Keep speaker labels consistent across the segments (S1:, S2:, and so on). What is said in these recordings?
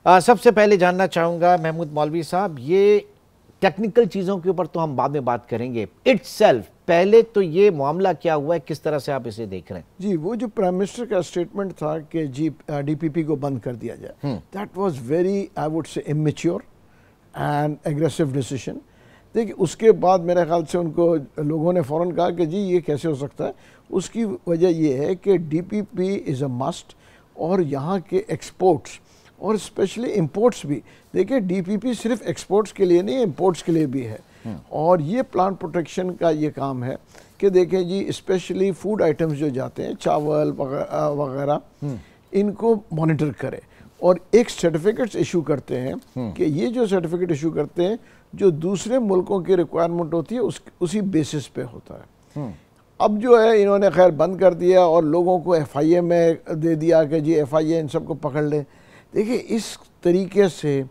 S1: सबसे पहले जानना चाहूँगा महमूद मौलवी साहब, ये टेक्निकल चीज़ों के ऊपर तो हम बाद में बात करेंगे, इटसेल्फ पहले तो ये मामला क्या हुआ है, किस तरह से आप इसे देख रहे हैं?
S2: जी, वो जो प्राइम मिनिस्टर का स्टेटमेंट था कि जी डीपीपी को बंद कर दिया जाए, that was very, I would say, immature and aggressive decision. देखिए, उसके बाद मेरे ख्याल से उनको लोगों ने फ़ौरन कहा कि जी ये कैसे हो सकता है। उसकी वजह ये है कि डीपीपी इज़ अ मस्ट, और यहाँ के एक्सपोर्ट्स और स्पेशली इंपोर्ट्स भी, देखिए डीपीपी सिर्फ एक्सपोर्ट्स के लिए नहीं, इंपोर्ट्स के लिए भी है। और ये प्लांट प्रोटेक्शन का ये काम है कि देखें जी, स्पेशली फूड आइटम्स जो जाते हैं, चावल वगैरह, इनको मॉनिटर करें और एक सर्टिफिकेट्स इशू करते हैं कि ये जो सर्टिफिकेट इशू करते हैं जो दूसरे मुल्कों की रिक्वायरमेंट होती है उसी बेसिस पे होता है। अब जो है इन्होंने खैर बंद कर दिया और लोगों को एफआईए में दे दिया कि जी एफआईए इन सबको पकड़ ले। देखिए, इस तरीके से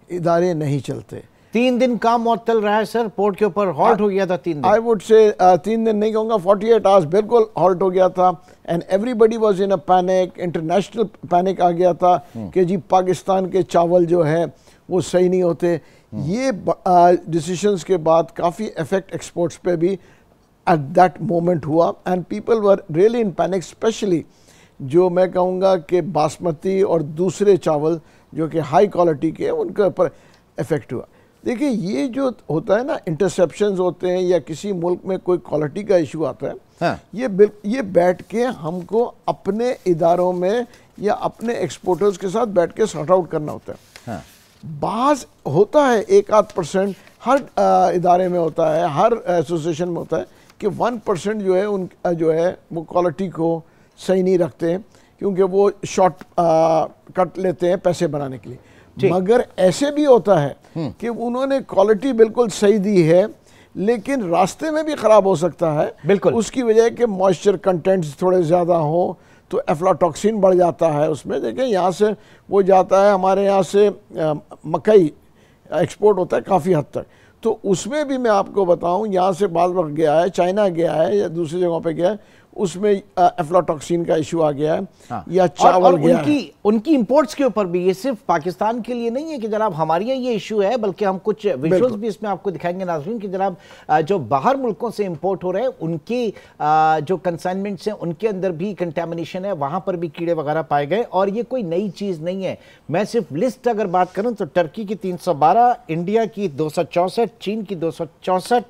S2: इदारे नहीं चलते।
S1: 3 दिन काम मअतल रहा है सर, पोर्ट के ऊपर हॉल्ट हो गया था 3 दिन।
S2: आई वुड से 3 दिन नहीं कहूँगा, 48 आवर्स बिल्कुल हॉल्ट हो गया था। And everybody was in a panic, international panic आ गया था कि जी पाकिस्तान के चावल जो है वो सही नहीं होते। ये डिसीशंस के बाद काफ़ी इफेक्ट एक्सपोर्ट्स पे भी एट दैट मोमेंट हुआ and people were really in panic, specially जो मैं कहूँगा कि बासमती और दूसरे चावल जो कि हाई क्वालिटी के, उनके ऊपर इफेक्ट हुआ। देखिए, ये जो होता है ना, इंटरसेप्शंस होते हैं या किसी मुल्क में कोई क्वालिटी का इशू आता है, हाँ। ये बैठ के हमको अपने इदारों में या अपने एक्सपोर्टर्स के साथ बैठ के सॉर्ट आउट करना होता है। हाँ। बाज होता है 1-8% हर इदारे में होता है, हर एसोसिएशन में होता है कि 1% जो है उन जो है वो क्वालिटी को सही नहीं रखते हैं क्योंकि वो शॉर्ट कट लेते हैं पैसे बनाने के लिए। मगर ऐसे भी होता है कि उन्होंने क्वालिटी बिल्कुल सही दी है लेकिन रास्ते में भी ख़राब हो सकता है। बिल्कुल, उसकी वजह है कि मॉइस्चर कंटेंट्स थोड़े ज़्यादा हो तो एफ्लाटॉक्सिन बढ़ जाता है उसमें। देखें, यहाँ से वो जाता है, हमारे यहाँ से मकई एक्सपोर्ट होता है काफ़ी हद तक, तो उसमें भी मैं आपको बताऊँ, यहाँ से बाद वक्त गया है, चाइना गया है या दूसरी जगहों पे गया है, उसमें एफ्लाटॉक्सिन का इशू आ गया है। हाँ। या चावल और गया
S1: उनकी इंपोर्ट्स के ऊपर भी, ये सिर्फ पाकिस्तान के लिए नहीं है कि जनाब हमारे यहाँ ये इशू है, बल्कि हम कुछ विजुअल्स भी इसमें आपको दिखाएंगे नाज़रीन कि जनाब जो बाहर मुल्कों से इंपोर्ट हो रहे हैं उनकी जो कंसाइनमेंट्स हैं उनके अंदर भी कंटेमिनेशन है, वहां पर भी कीड़े वगैरह पाए गए। और ये कोई नई चीज़ नहीं है। मैं सिर्फ लिस्ट अगर बात करूँ तो टर्की की 312, इंडिया की 264, चीन की 264,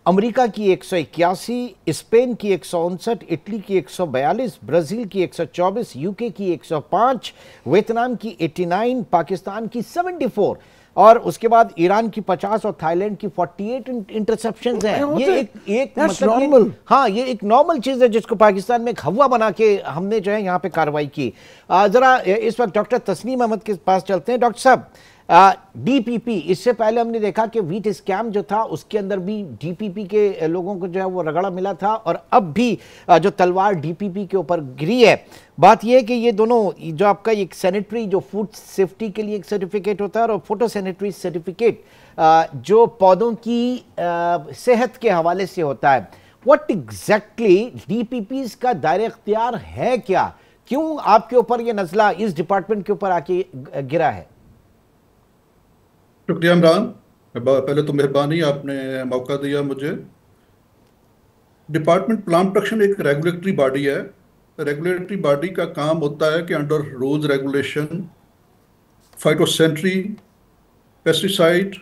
S1: अमेरिका की 181, स्पेन की 159, इटली की 142, ब्राज़ील की 124, यूके की 105, वियतनाम की 89, पाकिस्तान की 74 और उसके बाद ईरान की 50 और थाईलैंड की 48 इंटरसेप्शंस हैं। ये एक मतलब हाँ, ये एक नॉर्मल चीज़ है जिसको पाकिस्तान में एक हवा बना के हमने जो है यहाँ पे कार्रवाई की। ज़रा इस वक्त डॉक्टर तस्नीम अहमद के पास चलते हैं। डॉक्टर साहब, डीपीपी, इससे पहले हमने देखा कि वीट स्कैम जो था उसके अंदर भी डीपीपी के लोगों को जो है वो रगड़ा मिला था और अब भी जो तलवार डीपीपी के ऊपर गिरी है। बात यह है कि ये दोनों, जो आपका एक सैनिटरी, जो फूड सेफ्टी के लिए एक सर्टिफिकेट होता है और फोटो सैनिटरी सर्टिफिकेट जो पौधों की सेहत के हवाले से होता है, व्हाट एग्जैक्टली डीपीपी का दायरा इख्तियार है क्या? क्यों आपके ऊपर ये नजला इस डिपार्टमेंट के ऊपर आके गिरा है?
S3: शुक्रिया इमरान, पहले तो मेहरबानी, आपने मौका दिया मुझे। डिपार्टमेंट प्लांट प्रोटेक्शन एक रेगुलेटरी बॉडी है। रेगुलेटरी बॉडी का काम होता है कि under rules regulation phytosanitary, pesticide,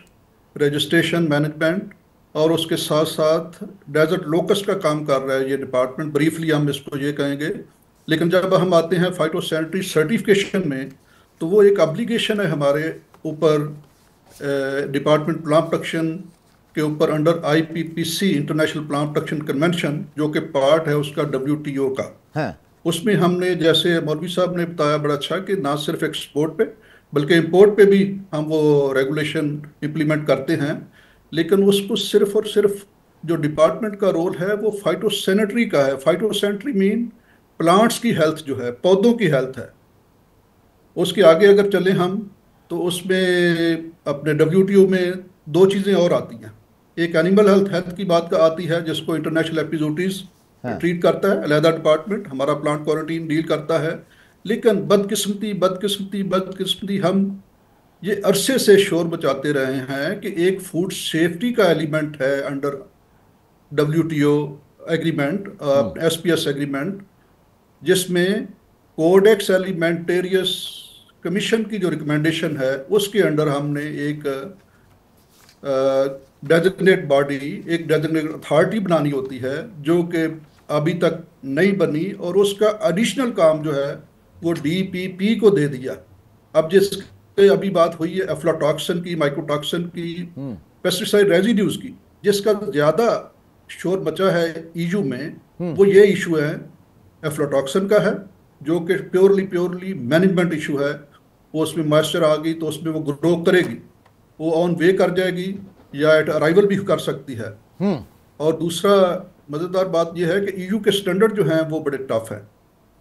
S3: registration, management और उसके साथ साथ डेजर्ट लोकस्ट का काम कर रहा है ये डिपार्टमेंट। ब्रीफली हम इसको ये कहेंगे, लेकिन जब हम आते हैं फाइटोसैनिटरी सर्टिफिकेशन में तो वो एक ऑब्लिगेशन है हमारे ऊपर डिपार्टमेंट प्लांट प्रोटेक्शन के ऊपर under IPPC, international plant protection convention, जो कि पार्ट है उसका WTO का। हाँ। उसमें हमने, जैसे मौलवी साहब ने बताया बड़ा अच्छा, कि ना सिर्फ एक्सपोर्ट पे बल्कि इंपोर्ट पे भी हम वो रेगुलेशन इम्प्लीमेंट करते हैं। लेकिन उसको सिर्फ और सिर्फ जो डिपार्टमेंट का रोल है वो फाइटोसैनिटरी का है। फाइटोसैनिटरी मीन प्लांट्स की हेल्थ जो है, पौधों की हेल्थ है। उसके आगे अगर चलें हम तो उसमें अपने WTO में 2 चीज़ें और आती हैं। एक एनिमल हेल्थ की बात का आती है जिसको इंटरनेशनल एपिजोटीज ट्रीट करता है, अलहदा डिपार्टमेंट। हमारा प्लांट क्वारंटीन डील करता है। लेकिन बदकिस्मती हम ये अरसे से शोर मचाते रहे हैं कि एक फूड सेफ्टी का एलिमेंट है under WTO agreement, SPS agreement, जिसमें कोडेक्स एलिमेंटेरियस कमीशन की जो रिकमेंडेशन है उसके अंडर हमने एक डेजिग्नेट बॉडी, एक डेजिग्नेट अथॉरिटी बनानी होती है, जो कि अभी तक नहीं बनी, और उसका एडिशनल काम जो है वो DPP को दे दिया। अब जिसके अभी बात हुई है एफ्लाटॉक्सिन की, माइकोटॉक्सिन की, पेस्टिसाइड रेजिड्यूज की, जिसका ज्यादा शोर मचा है EU में, वो ये इशू है एफ्लाटॉक्सिन का है, जो कि प्योरली मैनेजमेंट इशू है। वो उसमें मॉइस्चर आ गई तो उसमें वो ग्रो करेगी, वो ऑन वे कर जाएगी या एट अराइवल भी कर सकती है। और दूसरा मज़ेदार बात यह है कि EU के स्टैंडर्ड जो हैं वो बड़े टफ हैं।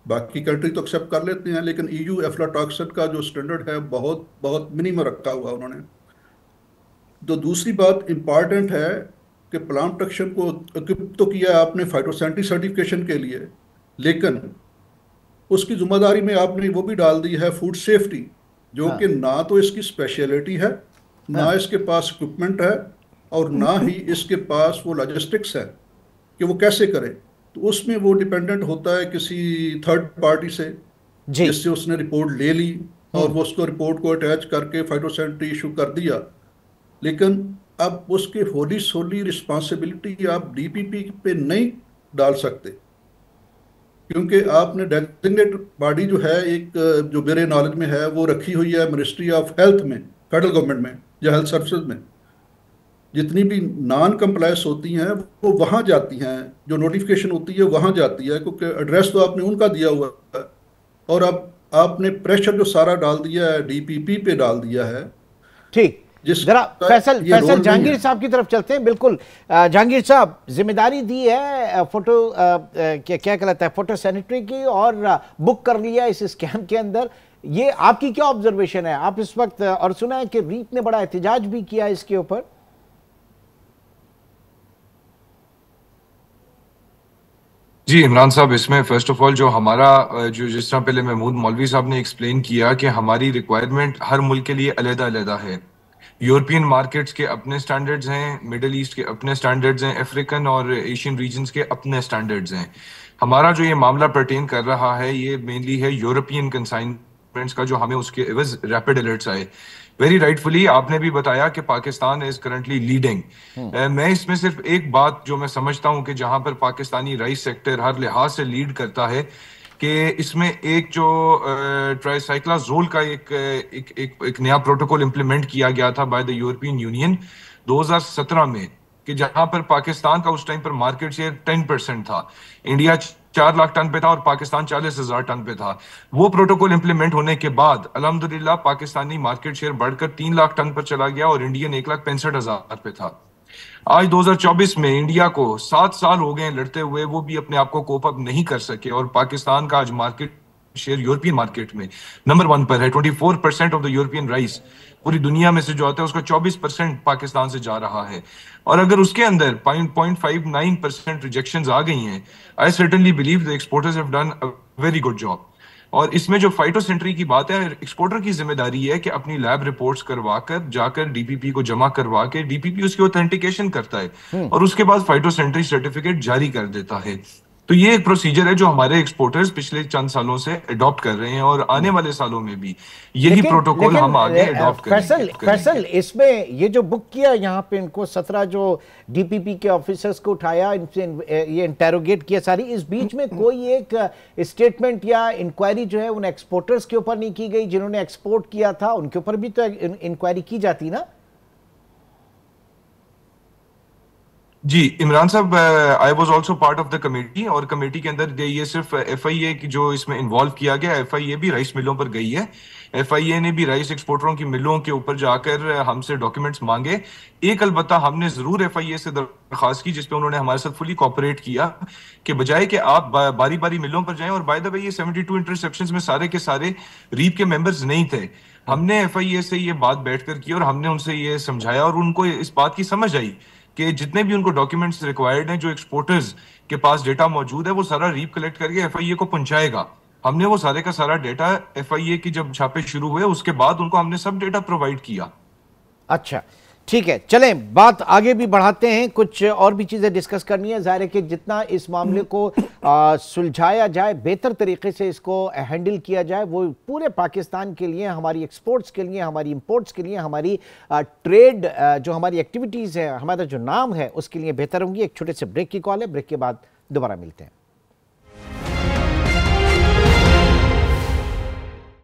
S3: बाकी कंट्री तो एक्सेप्ट कर लेते हैं, लेकिन EU एफ्लाटॉक्सिन का जो स्टैंडर्ड है बहुत बहुत मिनिमम रखा हुआ उन्होंने। तो दूसरी बात इम्पॉर्टेंट है कि प्लांट प्रोटेक्शन को इक्विप तो किया आपने फाइटोसैनिटरी सर्टिफिकेशन के लिए, लेकिन उसकी जिम्मेदारी में आपने वो भी डाल दी है फूड सेफ्टी, जो कि ना तो इसकी स्पेशलिटी है, ना इसके पास इक्विपमेंट है, और ना ही इसके पास वो लॉजिस्टिक्स है कि वो कैसे करे। तो उसमें वो डिपेंडेंट होता है किसी थर्ड पार्टी से, जिससे उसने रिपोर्ट ले ली और वो उसको रिपोर्ट को अटैच करके फाइटोसैनिटरी इशू कर दिया। लेकिन अब उसकी होली सोली रिस्पॉन्सिबिलिटी आप DPP पे नहीं डाल सकते, क्योंकि आपने डेजिग्नेट बॉडी जो है एक, जो मेरे नॉलेज में है, वो रखी हुई है मिनिस्ट्री ऑफ हेल्थ में, फेडरल गवर्नमेंट में या हेल्थ सर्विसेज में। जितनी भी नॉन कंप्लायंस होती हैं वो वहाँ जाती हैं, जो नोटिफिकेशन होती है वहाँ जाती है, क्योंकि एड्रेस तो आपने उनका दिया हुआ है, और अब आपने प्रेशर जो सारा डाल दिया है DPP पे डाल दिया है।
S1: ठीक, जरा फैसल जहांगीर साहब की तरफ चलते हैं। बिल्कुल जहांगीर साहब, जिम्मेदारी दी है फोटो क्या कहलाता है, फोटो सैनिटरी की, और बुक कर लिया इस स्कैम के अंदर। ये आपकी क्या ऑब्जर्वेशन है आप इस वक्त, और सुना है कि रीत ने बड़ा एहतजाज भी किया इसके ऊपर।
S4: जी इमरान साहब, इसमें फर्स्ट ऑफ ऑल जो हमारा जो जिस तरह पहले महमूद मौलवी साहब ने एक्सप्लेन किया कि हमारी रिक्वायरमेंट हर मुल्क के लिए अलग-अलग है। यूरोपियन मार्केट्स के अपने स्टैंडर्ड्स हैं, मिडिल ईस्ट के अपने स्टैंडर्ड्स हैं, अफ्रीकन और एशियन रीजन्स के अपने स्टैंडर्ड्स हैं। हमारा जो ये मामला पर्टेन कर रहा है ये मेनली है यूरोपियन कंसाइनमेंट्स का, जो हमें उसके एवज रैपिड अलर्ट्स आए। वेरी राइटफुली आपने भी बताया कि पाकिस्तान इज करंटली लीडिंग। मैं इसमें सिर्फ एक बात जो मैं समझता हूं कि जहां पर पाकिस्तानी राइस सेक्टर हर लिहाज से लीड करता है, कि इसमें एक जो ट्राइसाइक्लाजोल का एक नया प्रोटोकॉल इंप्लीमेंट किया गया था बाय द यूरोपियन यूनियन 2017 में, कि जहां पर पाकिस्तान का उस टाइम पर मार्केट शेयर 10% था, इंडिया 4 लाख टन पे था और पाकिस्तान 40,000 टन पे था। वो प्रोटोकॉल इंप्लीमेंट होने के बाद अल्हम्दुलिल्लाह पाकिस्तानी मार्केट शेयर बढ़कर 3 लाख टन पर चला गया और इंडियन 1,65,000 पे था। आज 2024 में इंडिया को 7 साल हो गए लड़ते हुए, वो भी अपने आप को कोप अप नहीं कर सके, और पाकिस्तान का आज मार्केट शेयर यूरोपियन मार्केट में नंबर 1 पर है। 24% ऑफ द यूरोपियन राइस पूरी दुनिया में से जो आता है उसका 24% पाकिस्तान से जा रहा है। और अगर उसके अंदर 0.59% रिजेक्शंस आ गई हैं, I certainly believe the exporters have done a very good job. और इसमें जो फाइटोसेंट्री की बात है, एक्सपोर्टर की जिम्मेदारी है कि अपनी लैब रिपोर्ट्स करवाकर जाकर DPP को जमा करवा के DPP उसकी ऑथेंटिकेशन करता है और उसके बाद फाइटोसेंट्री सर्टिफिकेट जारी कर देता है। तो ये एक प्रोसीजर है जो हमारे एक्सपोर्टर्स पिछले चंद सालों से अडॉप्ट कर रहे हैं, और आने वाले सालों में भी यही प्रोटोकॉल हम आगे अडॉप्ट करेंगे।
S1: फैसल, इसमें ये जो बुक किया यहाँ पे इनको 17 जो DPP के ऑफिसर्स को उठाया, इनसे ये इंटेरोगेट किया सारी, इस बीच में कोई एक स्टेटमेंट या इंक्वायरी जो है उन एक्सपोर्टर्स के ऊपर नहीं की गई जिन्होंने एक्सपोर्ट किया था? उनके ऊपर भी तो इंक्वायरी की जाती ना।
S4: जी इमरान साहब, I was also part of the committee, और कमेटी के अंदर ये सिर्फ FIA की जो इसमें इन्वॉल्व किया गया, FIA भी राइस मिलों पर गई है। FIA ने भी राइस एक्सपोर्टरों की मिलों के ऊपर जाकर हमसे डॉक्यूमेंट्स मांगे। एक अलबत्ता हमने जरूर FIA से दरखास्त की, जिसपे उन्होंने हमारे साथ फुली कोऑपरेट किया, कि बजाय कि आप बारी बारी मिलों पर जाएं, और बाय द वे ये 72 इंटरसेप्शंस में सारे के सारे रीप के मेंबर्स नहीं थे। हमने FIA से ये बात बैठकर की और हमने उनसे ये समझाया, और उनको इस बात की समझ आई कि जितने भी उनको डॉक्यूमेंट्स रिक्वायर्ड हैं, जो एक्सपोर्टर्स के पास डेटा मौजूद है, वो सारा रीप कलेक्ट करके FIA को पहुंचाएगा। हमने वो सारे का सारा डेटा FIA की जब छापे शुरू हुए उसके बाद उनको हमने सब डेटा प्रोवाइड किया।
S1: अच्छा ठीक है, चलें बात आगे भी बढ़ाते हैं, कुछ और भी चीज़ें डिस्कस करनी है। ज़ाहिर है कि जितना इस मामले को सुलझाया जाए, बेहतर तरीके से इसको हैंडल किया जाए, वो पूरे पाकिस्तान के लिए, हमारी एक्सपोर्ट्स के लिए, हमारी इंपोर्ट्स के लिए, हमारी ट्रेड जो हमारी एक्टिविटीज़ है, हमारा जो नाम है, उसके लिए बेहतर होंगी। एक छोटे से ब्रेक की कॉल है, ब्रेक के बाद दोबारा मिलते हैं।